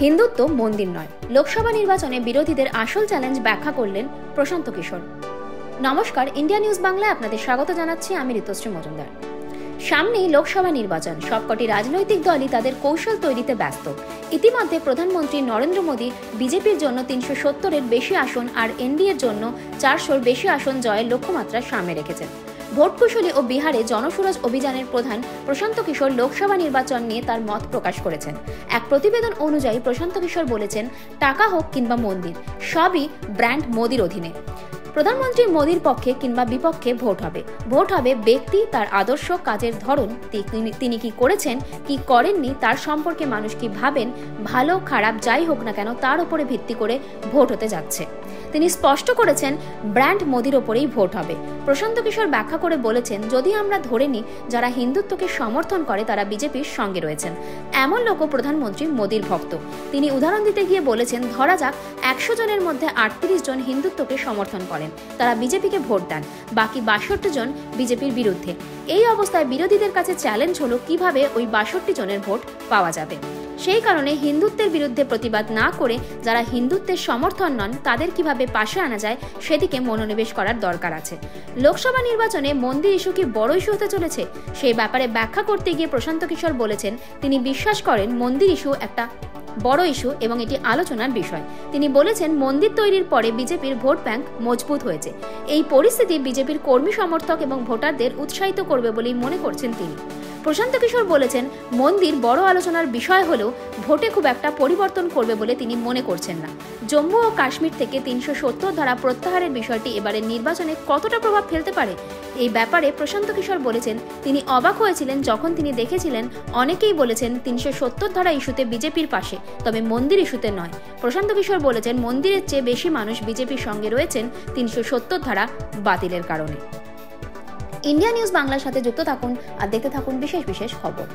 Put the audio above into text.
হিন্দুত্ব মন্দির নয়, লোকসভা নির্বাচনে বিরোধীদের আসল চ্যালেঞ্জ ব্যাখ্যা করলেন প্রশান্ত কিশোর। নমস্কার, ইন্ডিয়া নিউজ বাংলায় আপনাদের স্বাগত জানাচ্ছি আমি ঋতুশ্রী মজুমদার। সামনেই লোকসভা নির্বাচন, সবকটি রাজনৈতিক দলই তাদের কৌশল তৈরিতে ব্যস্ত। ইতিমধ্যে প্রধানমন্ত্রী নরেন্দ্র মোদী বিজেপির জন্য ৩৭০-এর বেশি আসন আর এনডিএর জন্য ৪০০-র বেশি আসন জয়ের লক্ষ্যমাত্রা সামনে রেখেছেন। ভোটকুশলী ও বিহারে জনসুরাজ অভিযানের প্রধান প্রশান্ত কিশোর লোকসভা নির্বাচন নিয়ে তার মত প্রকাশ করেছেন। এক প্রতিবেদন অনুযায়ী প্রশান্ত কিশোর বলেছেন, টাকা হোক কিংবা মন্দির, সবই ব্র্যান্ড মোদির অধীনে। প্রধানমন্ত্রী মোদির পক্ষে কিংবা বিপক্ষে ভোট হবে ব্যক্তি, তার আদর্শ, কাজের ধরন, তিনি কি করেছেন কি করেননি তার সম্পর্কে মানুষ কি ভাবেন, ভালো খারাপ যাই হোক না কেন তার উপরে ভিত্তি করে ভোট হতে যাচ্ছে। তিনি স্পষ্ট করেছেন, ব্র্যান্ড মোদির ওপরেই ভোট হবে। প্রশান্ত কিশোর ব্যাখ্যা করে বলেছেন, যদি আমরা ধরে নিই যারা হিন্দুত্বকে সমর্থন করে তারা বিজেপির সঙ্গে রয়েছেন, এমন লোকও প্রধানমন্ত্রী মোদির ভক্ত। তিনি উদাহরণ দিতে গিয়ে বলেছেন, ধরা যাক ১০০ জনের মধ্যে ৩৮ জন হিন্দুত্বকে সমর্থন করেন, তারা বিজেপিকে ভোট দেন, বাকি ৬২ জন বিজেপির বিরুদ্ধে। এই অবস্থায় বিরোধীদের কাছে চ্যালেঞ্জ হলো কিভাবে ওই ৬২ জনের ভোট পাওয়া যাবে। সেই কারণে হিন্দুত্বের বিরুদ্ধে প্রতিবাদ না করে যারা হিন্দুত্বের সমর্থন নন তাদের কিভাবে পাশে আনা যায় সেদিকে মনোনিবেশ করার দরকার আছে। লোকসভা নির্বাচনে মন্দির ইস্যু কি বড় ইস্যু হতে চলেছে, সেই ব্যাপারে ব্যাখ্যা করতে গিয়ে প্রশান্ত কিশোর বলেছেন, তিনি বিশ্বাস করেন মন্দির ইস্যু একটা বড় ইস্যু এবং এটি আলোচনার বিষয়। তিনি বলেছেন, মন্দির তৈরির পরে বিজেপির ভোট ব্যাংক মজবুত হয়েছে। এই পরিস্থিতি বিজেপির কর্মী সমর্থক এবং ভোটারদের উৎসাহিত করবে বলেই মনে করছেন তিনি। প্রশান্ত কিশোর বলেছেন, মন্দির বড় আলোচনার বিষয় হলেও ভোটে খুব একটা পরিবর্তন করবে বলে তিনি মনে করছেন না। জম্মু ও কাশ্মীর থেকে ৩৭০ ধারা প্রত্যাহারের বিষয়টি এবারের নির্বাচনে কতটা প্রভাব ফেলতে পারে, এই ব্যাপারে প্রশান্ত কিশোর বলেছেন, তিনি অবাক হয়েছিলেন যখন তিনি দেখেছিলেন অনেকেই বলেছেন ৩৭০ ধারা ইস্যুতে বিজেপির পাশে, তবে মন্দির ইস্যুতে নয়। প্রশান্ত কিশোর বলেছেন, মন্দিরের চেয়ে বেশি মানুষ বিজেপির সঙ্গে রয়েছেন ৩৭০ ধারা বাতিলের কারণে। ইন্ডিয়া নিউজ বাংলার সাথে যুক্ত থাকুন আর দেখতে থাকুন বিশেষ বিশেষ খবর।